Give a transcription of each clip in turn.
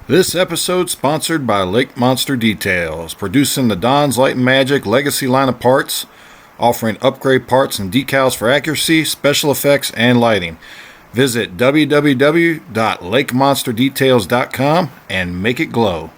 This episode sponsored by Lake Monster Details, producing the Don's Light and Magic Legacy line of parts, offering upgrade parts and decals for accuracy, special effects, and lighting. Visit www.lakemonsterdetails.com and make it glow.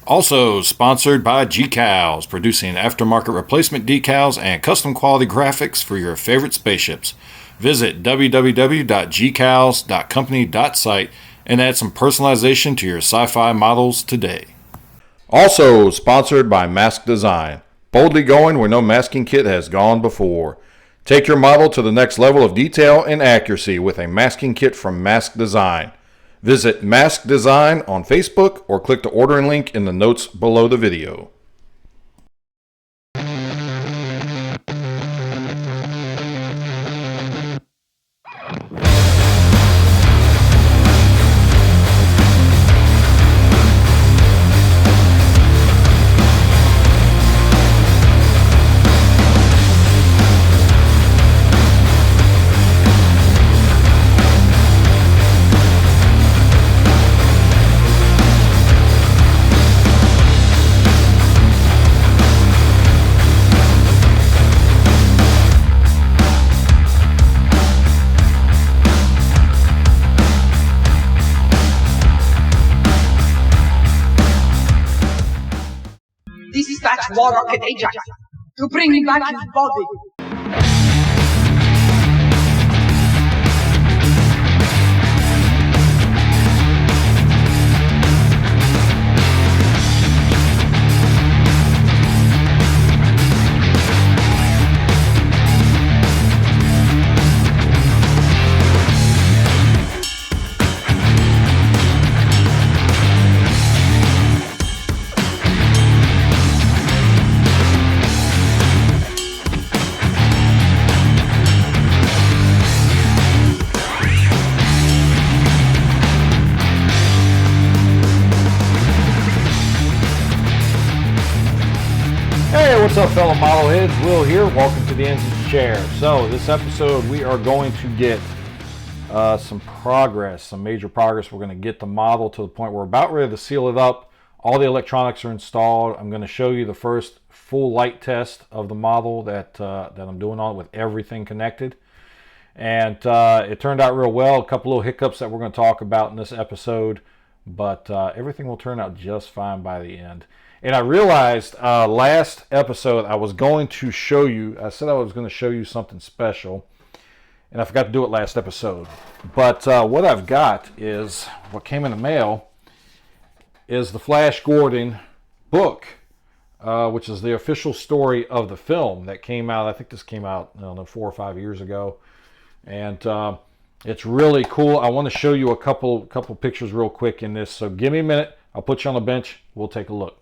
Also sponsored by GCals, producing aftermarket replacement decals and custom quality graphics for your favorite spaceships. Visit www.gcals.company.site and add some personalization to your sci-fi models today. Also sponsored by Mask Design, boldly going where no masking kit has gone before. Take your model to the next level of detail and accuracy with a masking kit from Mask Design. Visit Mask Design on Facebook or click the ordering link in the notes below the video. Dispatch War Rocket Ajax to bring me back his body. Hey, what's up, fellow model heads? Will here. Welcome to the Engine's Chair. So, this episode we are going to get some major progress. We're going to get the model to the point where we're about ready to seal it up. All the electronics are installed. I'm going to show you the first full light test of the model that I'm doing on it with everything connected. And it turned out real well. A couple little hiccups that we're going to talk about in this episode, but everything will turn out just fine by the end. And I realized last episode I was going to show you, I said I was going to show you something special, and I forgot to do it last episode. But what I've got is, what came in the mail, is the Flash Gordon book, which is the official story of the film that came out, I think this came out, I don't know, 4 or 5 years ago. And it's really cool. I want to show you a couple pictures real quick in this. So give me a minute. I'll put you on the bench. We'll take a look.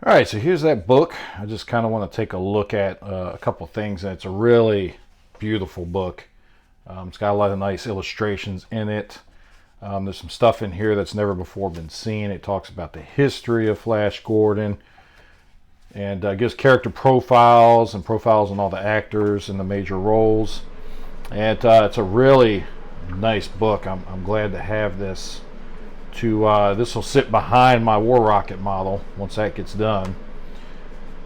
All right, so here's that book. I just kind of want to take a look at a couple things. And it's a really beautiful book. It's got a lot of nice illustrations in it. There's some stuff in here that's never before been seen. It talks about the history of Flash Gordon, and gives character profiles and profiles on all the actors and the major roles. And it's a really nice book. I'm glad to have this. This will sit behind my War Rocket model once that gets done.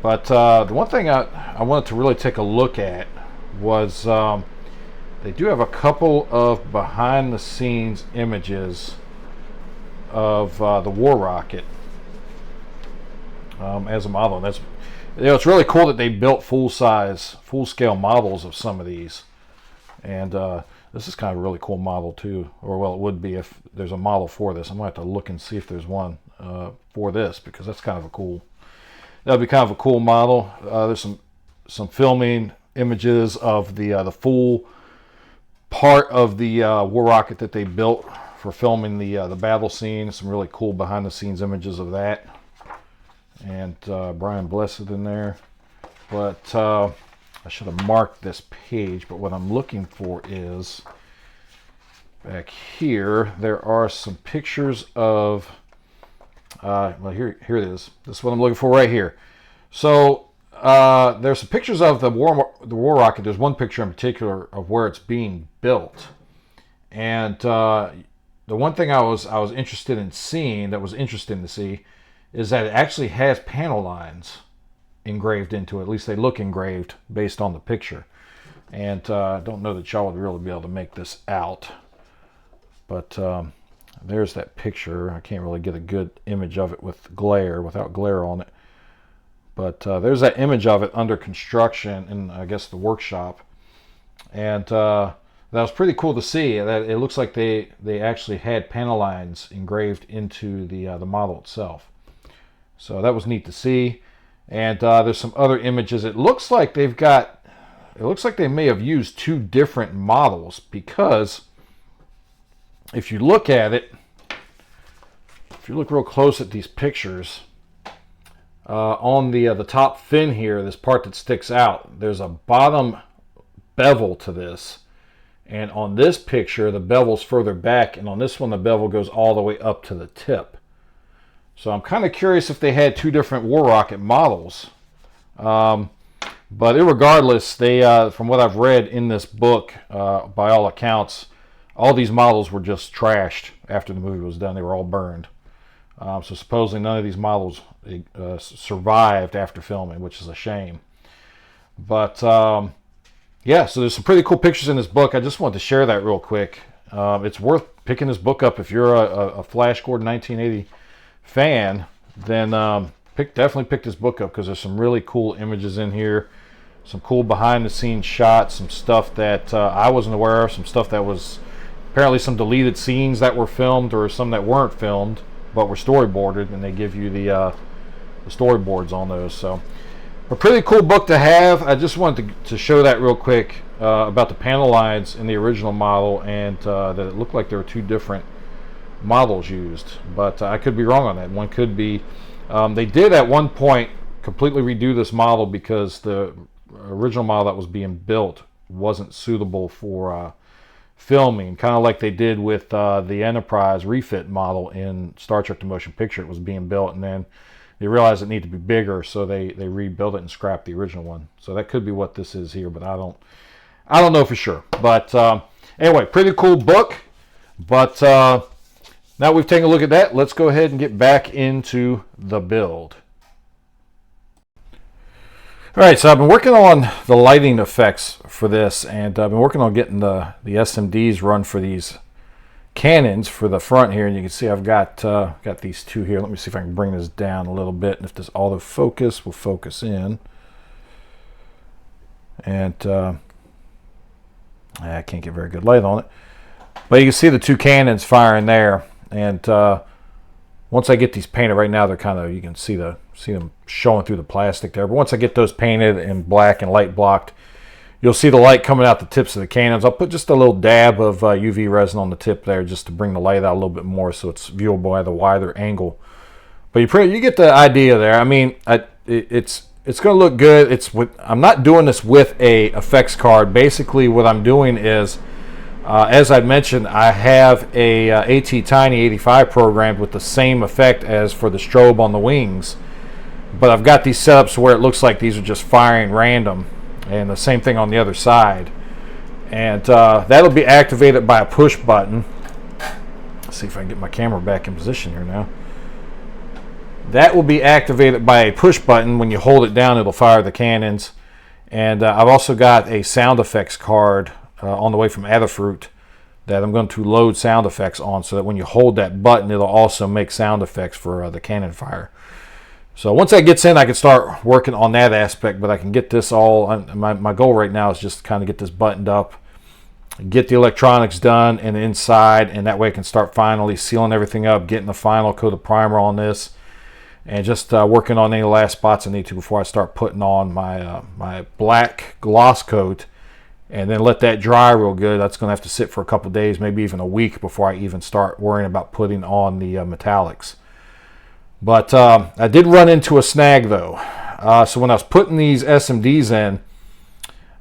But the one thing I wanted to really take a look at was they do have a couple of behind the scenes images of the War Rocket as a model. And that's, it's really cool that they built full scale models of some of these. And this is kind of a really cool model too, or well, it would be if there's a model for this. I might have to look and see if there's one for this, because that's kind of a cool. That'd be kind of a cool model. There's some filming images of the full part of the War Rocket that they built for filming the battle scene. Some really cool behind the scenes images of that, and Brian Blessed in there. But I should have marked this page, but what I'm looking for is back here. There are some pictures of well, here it is. This is what I'm looking for right here. So there's some pictures of the War Rocket. There's one picture in particular of where it's being built, And the one thing I was interested in seeing, that was interesting to see, is that it actually has panel lines engraved into it. At least they look engraved based on the picture. And I don't know that y'all would really be able to make this out. But there's that picture. I can't really get a good image of it with glare, without glare on it. But there's that image of it under construction in, I guess, the workshop. And that was pretty cool to see. That it looks like they actually had panel lines engraved into the model itself. So that was neat to see. And there's some other images. It looks like they may have used two different models, because if you look at it, if you look real close at these pictures, on the top fin here, this part that sticks out, there's a bottom bevel to this. And on this picture, the bevel's further back, and on this one, the bevel goes all the way up to the tip. So I'm kind of curious if they had two different War Rocket models. But irregardless, they, from what I've read in this book, by all accounts, all these models were just trashed after the movie was done. They were all burned. So supposedly none of these models survived after filming, which is a shame. But yeah, so there's some pretty cool pictures in this book. I just wanted to share that real quick. It's worth picking this book up if you're a Flash Gordon 1980 fan. Then definitely pick this book up, because there's some really cool images in here, some cool behind the scenes shots, some stuff that I wasn't aware of, some stuff that was apparently some deleted scenes that were filmed, or some that weren't filmed but were storyboarded, and they give you the storyboards on those. So a pretty cool book to have. I just wanted to show that real quick about the panel lines in the original model, and that it looked like there were two different models used, but I could be wrong on that. One could be they did at one point completely redo this model, because the original model that was being built wasn't suitable for filming, kind of like they did with the Enterprise refit model in Star Trek The Motion Picture. It was being built, and then they realized it needed to be bigger, so they rebuilt it and scrapped the original one. So that could be what this is here, but I don't know for sure. But anyway, pretty cool book. But now we've taken a look at that, let's go ahead and get back into the build. All right, so I've been working on the lighting effects for this, and I've been working on getting the SMDs run for these cannons for the front here, and you can see I've got these two here. Let me see if I can bring this down a little bit, and if this autofocus will focus in. And I can't get very good light on it, but you can see the two cannons firing there. And once I get these painted, right now they're kind of, you can see them showing through the plastic there, but once I get those painted in black and light blocked, you'll see the light coming out the tips of the cannons. I'll put just a little dab of UV resin on the tip there, just to bring the light out a little bit more, so it's viewable at a wider angle. But you get the idea there. I mean, it's going to look good. I'm not doing this with a effects card. Basically, what I'm doing is, as I mentioned, I have a AT Tiny 85 programmed with the same effect as for the strobe on the wings, but I've got these setups where it looks like these are just firing random, and the same thing on the other side. And that'll be activated by a push button. Let's see if I can get my camera back in position here now. That will be activated by a push button. When you hold it down, it'll fire the cannons. And I've also got a sound effects card on the way from Adafruit that I'm going to load sound effects on, so that when you hold that button, it'll also make sound effects for the cannon fire. So once that gets in, I can start working on that aspect, but I can get this all, my goal right now is just to kind of get this buttoned up, get the electronics done and inside, and that way I can start finally sealing everything up, getting the final coat of primer on this, and just working on any last spots I need to before I start putting on my my black gloss coat, and then let that dry real good. That's going to have to sit for a couple days, maybe even a week, before I even start worrying about putting on the metallics. But I did run into a snag though. So when I was putting these SMDs in,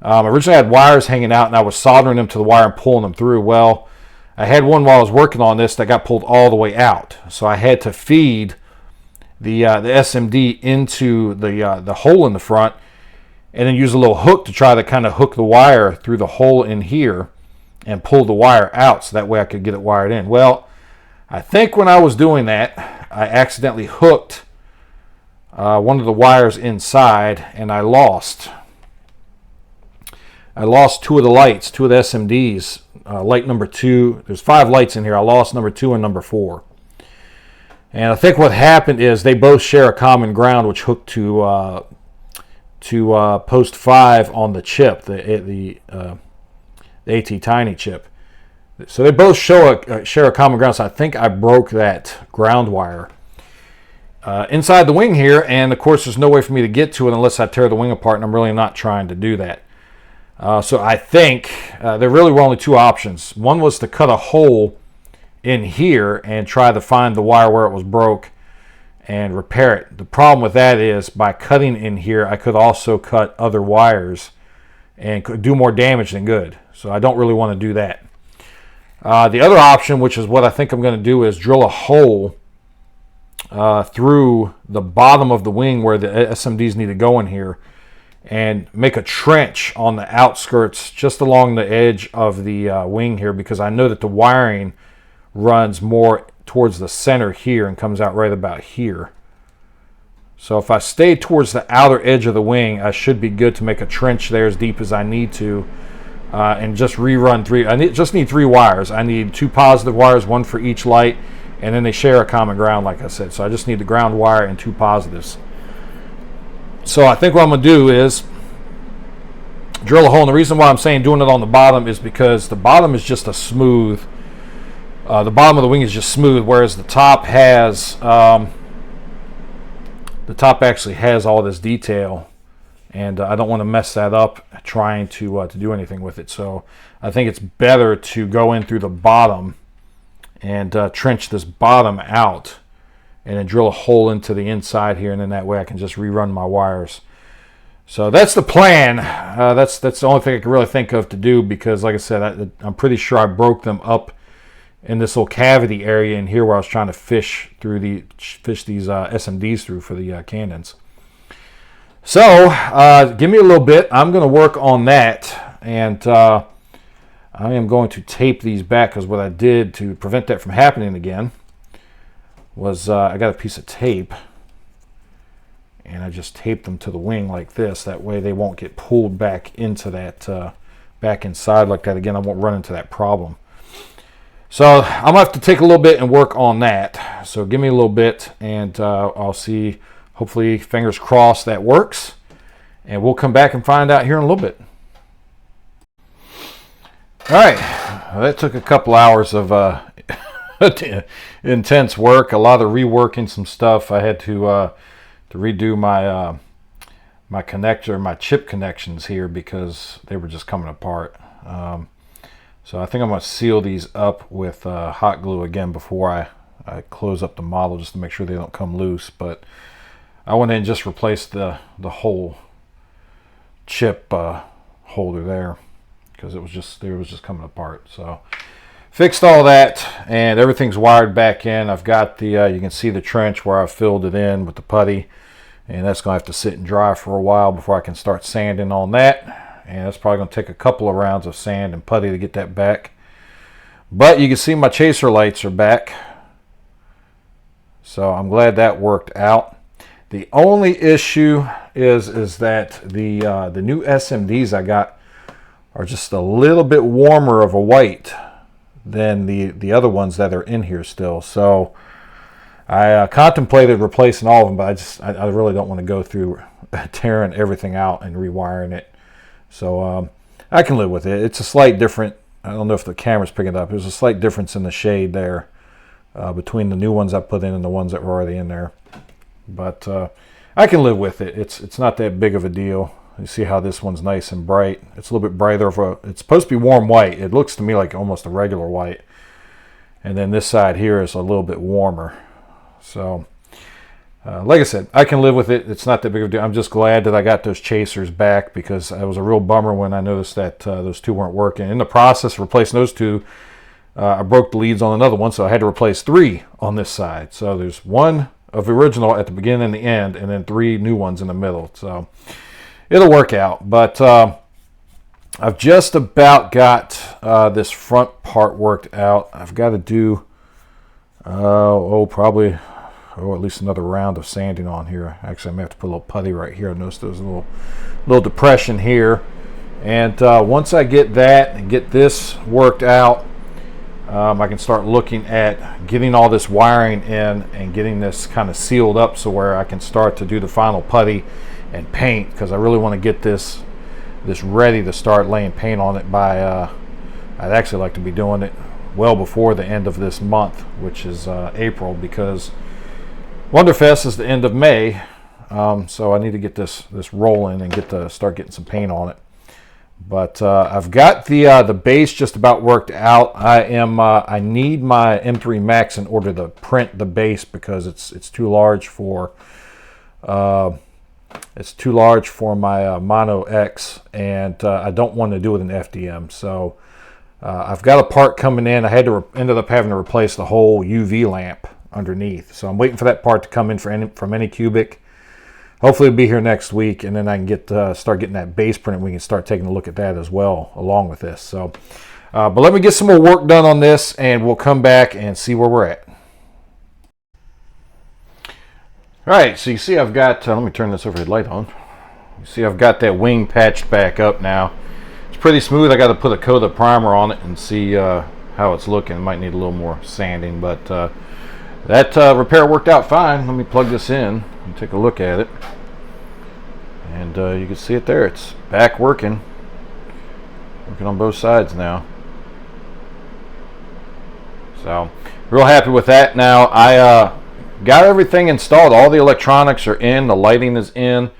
originally I had wires hanging out, and I was soldering them to the wire and pulling them through. Well, I had one while I was working on this that got pulled all the way out, so I had to feed the SMD into the hole in the front, and then use a little hook to try to kind of hook the wire through the hole in here, and pull the wire out so that way I could get it wired in. Well, I think when I was doing that, I accidentally hooked one of the wires inside, and I lost two of the lights, two of the SMDs. Light number 2, there's 5 lights in here. I lost number 2 and number 4. And I think what happened is they both share a common ground, which hooked to post 5 on the chip, the AT Tiny chip. So they both share a common ground. So I think I broke that ground wire inside the wing here, and of course there's no way for me to get to it unless I tear the wing apart, and I'm really not trying to do that. So I think there really were only 2 options. One was to cut a hole in here and try to find the wire where it was broke and repair it. The problem with that is by cutting in here, I could also cut other wires and could do more damage than good. So I don't really want to do that. The other option, which is what I think I'm going to do, is drill a hole through the bottom of the wing where the SMDs need to go in here, and make a trench on the outskirts just along the edge of the wing here, because I know that the wiring runs more towards the center here and comes out right about here. So if I stay towards the outer edge of the wing, I should be good to make a trench there as deep as I need to, and just rerun 3. I just need 3 wires. I need 2 positive wires, 1 for each light, and then they share a common ground, like I said. So I just need the ground wire and 2 positives. So I think what I'm going to do is drill a hole. And the reason why I'm saying doing it on the bottom is because the bottom is just a smooth, the bottom of the wing is just smooth, whereas the top has, the top actually has all this detail, and I don't want to mess that up trying to do anything with it. So I think it's better to go in through the bottom and trench this bottom out, and then drill a hole into the inside here, and then that way I can just rerun my wires. So that's the plan. That's the only thing I can really think of to do, because like I said, I'm pretty sure I broke them up in this little cavity area in here where I was trying to fish these SMDs through for the cannons. So give me a little bit. I'm going to work on that, and I am going to tape these back, because what I did to prevent that from happening again was I got a piece of tape, and I just taped them to the wing like this. That way they won't get pulled back into that, back inside like that again. I won't run into that problem. So I'm going to have to take a little bit and work on that. So give me a little bit, and I'll see, hopefully, fingers crossed, that works. And we'll come back and find out here in a little bit. All right, well, that took a couple hours of intense work, a lot of reworking some stuff. I had to redo my my connector, my chip connections here, because they were just coming apart. So I think I'm going to seal these up with hot glue again before I close up the model, just to make sure they don't come loose. But I went in and just replaced the whole chip holder there, because it was just coming apart. So fixed all that, and everything's wired back in. I've got the you can see the trench where I filled it in with the putty, and that's going to have to sit and dry for a while before I can start sanding on that. And that's probably going to take a couple of rounds of sand and putty to get that back. But you can see my chaser lights are back, so I'm glad that worked out. The only issue is that the new SMDs I got are just a little bit warmer of a white than the other ones that are in here still. So I contemplated replacing all of them, but I really don't want to go through tearing everything out and rewiring it. So I can live with it. It's a slight different. I don't know if the camera's picking it up. There's a slight difference in the shade there between the new ones I put in and the ones that were already in there. But I can live with it. It's not that big of a deal. You see how this one's nice and bright. It's a little bit brighter. It's supposed to be warm white. It looks to me like almost a regular white. And then this side here is a little bit warmer. So like I said, I can live with it. It's not that big of a deal. I'm just glad that I got those chasers back, because it was a real bummer when I noticed that those 2 weren't working. In the process of replacing those 2, I broke the leads on another one, so I had to replace 3 on this side. So there's 1 of the original at the beginning and the end, and then 3 new ones in the middle. So it'll work out. But I've just about got this front part worked out. I've got to do, probably at least another round of sanding on here. Actually, I may have to put a little putty right here. I noticed there's a little depression here. And once I get that and get this worked out, I can start looking at getting all this wiring in and getting this kind of sealed up so where I can start to do the final putty and paint, because I really want to get this ready to start laying paint on it by I'd actually like to be doing it well before the end of this month, which is April, because Wonderfest is the end of May. So I need to get this rolling and start getting some paint on it. But I've got the base just about worked out. I need my M3 Max in order to print the base, because it's too large for my Mono X, and I don't want to do it in FDM. So I've got a part coming in. I ended up having to replace the whole UV lamp underneath. So I'm waiting for that part to come in from Anycubic. Hopefully it'll be here next week, and then I can start getting that base printed. We can start taking a look at that as well along with this. So, but let me get some more work done on this, and we'll come back and see where we're at. All right, so you see I've got, let me turn this overhead light on. You see I've got that wing patched back up now. It's pretty smooth. I got to put a coat of primer on it and see how it's looking. It might need a little more sanding, but that repair worked out fine. Let me plug this in and take a look at it. And you can see it there. It's back working on both sides now. So real happy with that. Now I got everything installed. All the electronics are in. The lighting is in.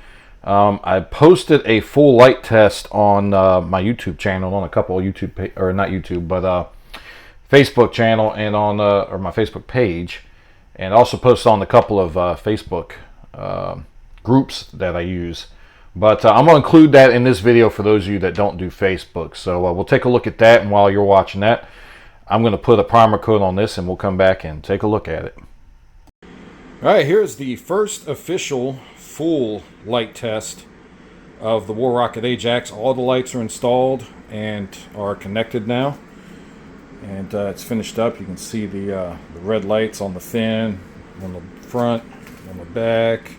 I posted a full light test on my YouTube channel, on a couple of Facebook channel, and on or my Facebook page, and also posted on a couple of Facebook groups that I use. But I'm going to include that in this video for those of you that don't do Facebook. So we'll take a look at that, and while you're watching that, I'm going to put a primer coat on this, and we'll come back and take a look at it. All right, here's the first official full light test of the War Rocket Ajax. All the lights are installed and are connected now, and it's finished up. You can see the red lights on the fin, on the front, on the back.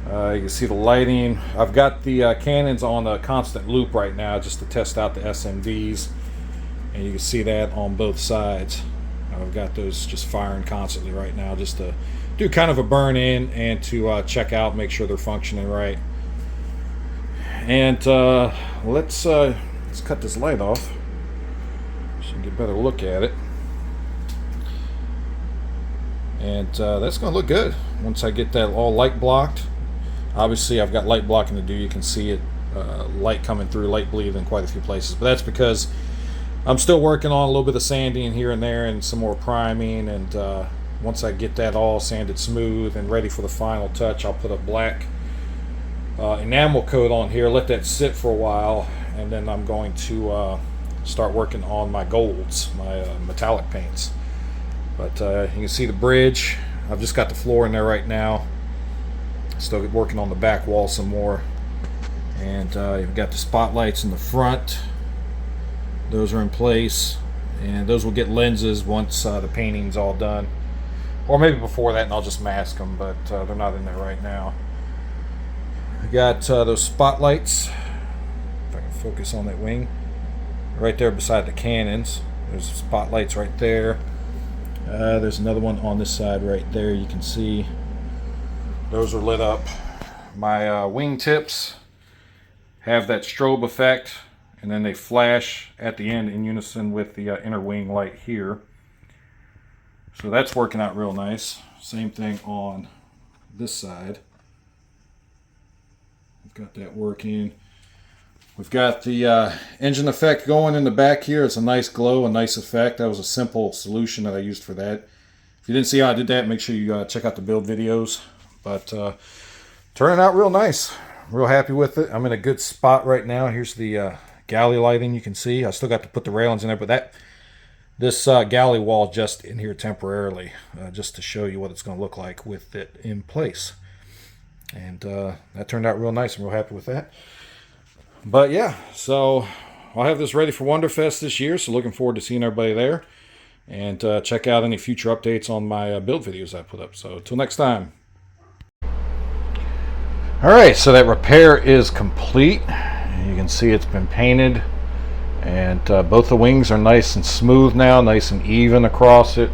You can see the lighting. I've got the cannons on a constant loop right now just to test out the SMDs, and you can see that on both sides. I've got those just firing constantly right now just to do kind of a burn in and to check out, make sure they're functioning right. And let's cut this light off so you can get a better look at it. And that's going to look good once I get that all light blocked. Obviously I've got light blocking to do. You can see it, light coming through, light bleed in quite a few places, but that's because I'm still working on a little bit of sanding here and there and some more priming. And once I get that all sanded smooth and ready for the final touch, I'll put a black enamel coat on here, let that sit for a while, and then I'm going to start working on my golds, my metallic paints. But you can see the bridge. I've just got the floor in there right now. Still working on the back wall some more. And you've got the spotlights in the front. Those are in place, and those will get lenses once the painting's all done, or maybe before that, and I'll just mask them, but they're not in there right now. I got those spotlights, if I can focus on that wing, right there beside the cannons. There's spotlights right there. There's another one on this side right there. You can see those are lit up. My wing tips have that strobe effect, and then they flash at the end in unison with the inner wing light here. So that's working out real nice. Same thing on this side. We've got that working. We've got the engine effect going in the back here. It's a nice glow, a nice effect. That was a simple solution that I used for that. If you didn't see how I did that, make sure you check out the build videos. But turning out real nice. Real happy with it. I'm in a good spot right now. Here's the galley lighting. You can see I still got to put the railings in there, but this galley wall just in here temporarily, just to show you what it's going to look like with it in place. And that turned out real nice. I'm real happy with that. But yeah, so I'll have this ready for Wonderfest this year, so looking forward to seeing everybody there. And check out any future updates on my build videos I put up. So until next time. Alright, so that repair is complete. You can see it's been painted. And both the wings are nice and smooth now, nice and even across it.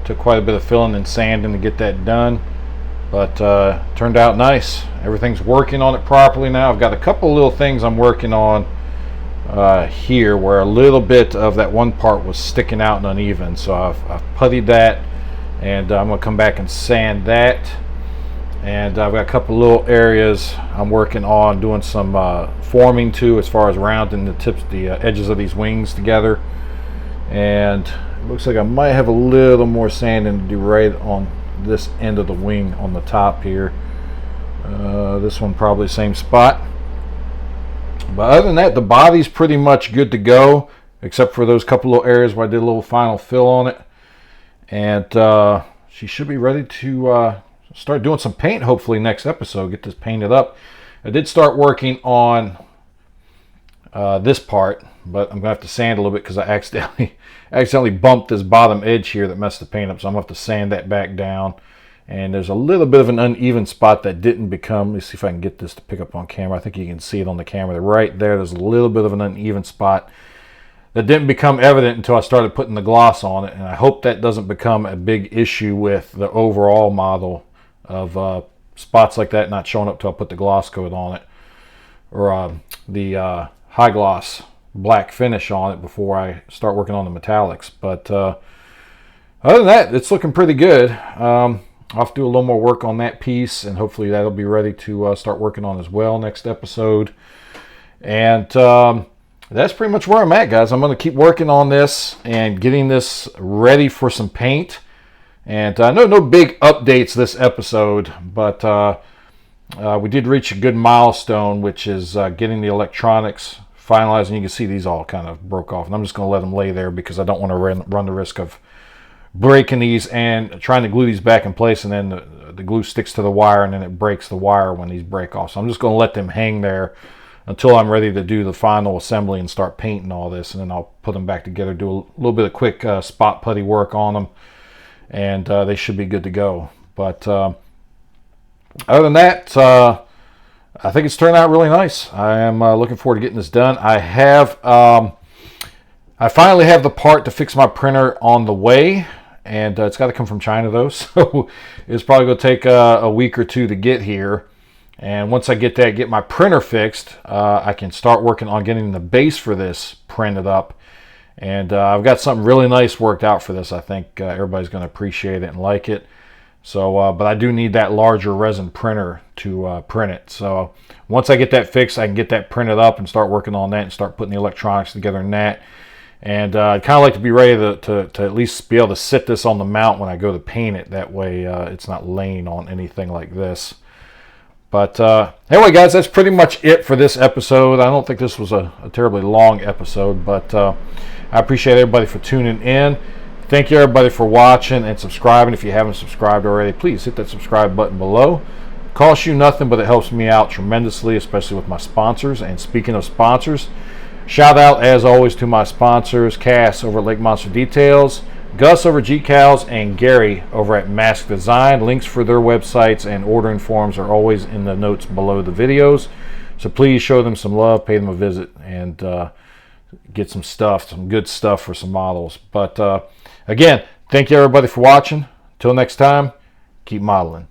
Took quite a bit of filling and sanding to get that done. But turned out nice. Everything's working on it properly now. I've got a couple little things I'm working on here where a little bit of that one part was sticking out and uneven. So I've puttied that, and I'm going to come back and sand that. And I've got a couple little areas I'm working on doing some forming to, as far as rounding the edges of these wings together. And it looks like I might have a little more sanding to do right on this end of the wing on the top here. This one probably same spot. But other than that, the body's pretty much good to go, except for those couple little areas where I did a little final fill on it. And she should be ready to start doing some paint hopefully next episode, get this painted up. I did start working on this part, but I'm gonna have to sand a little bit because I accidentally bumped this bottom edge here that messed the paint up, so I'm gonna have to sand that back down. And there's a little bit of an uneven spot that didn't become, let me see if I can get this to pick up on camera. I think you can see it on the camera right there. There's a little bit of an uneven spot that didn't become evident until I started putting the gloss on it, and I hope that doesn't become a big issue with the overall model of spots like that not showing up till I put the gloss coat on it, or the high gloss black finish on it before I start working on the metallics. But other than that, it's looking pretty good. I'll have to do a little more work on that piece, and hopefully that'll be ready to start working on as well next episode. And that's pretty much where I'm at, guys. I'm going to keep working on this and getting this ready for some paint. And no big updates this episode, but we did reach a good milestone, which is getting the electronics finalized. And you can see these all kind of broke off, and I'm just going to let them lay there because I don't want to run the risk of breaking these and trying to glue these back in place, and then the glue sticks to the wire and then it breaks the wire when these break off. So I'm just going to let them hang there until I'm ready to do the final assembly and start painting all this, and then I'll put them back together, do a little bit of quick spot putty work on them, and they should be good to go. But other than that, I think it's turned out really nice. I am looking forward to getting this done. I finally have the part to fix my printer on the way, and it's got to come from China though, so it's probably going to take a week or two to get here. And once I get my printer fixed, I can start working on getting the base for this printed up. And I've got something really nice worked out for this. I think everybody's going to appreciate it and like it. So, but I do need that larger resin printer to print it. So once I get that fixed, I can get that printed up and start working on that and start putting the electronics together in that. And I'd kind of like to be ready to at least be able to sit this on the mount when I go to paint it. That way it's not laying on anything like this. But anyway, guys, that's pretty much it for this episode. I don't think this was a terribly long episode, but I appreciate everybody for tuning in. Thank you, everybody, for watching and subscribing. If you haven't subscribed already, please hit that subscribe button below. It costs you nothing, but it helps me out tremendously, especially with my sponsors. And speaking of sponsors, shout out, as always, to my sponsors, Cass over at Lake Monster Details, Gus over at G-Cows, and Gary over at Mask Design. Links for their websites and ordering forms are always in the notes below the videos. So please show them some love, pay them a visit, and get some stuff, some good stuff for some models. But again, thank you everybody for watching. Till next time, keep modeling.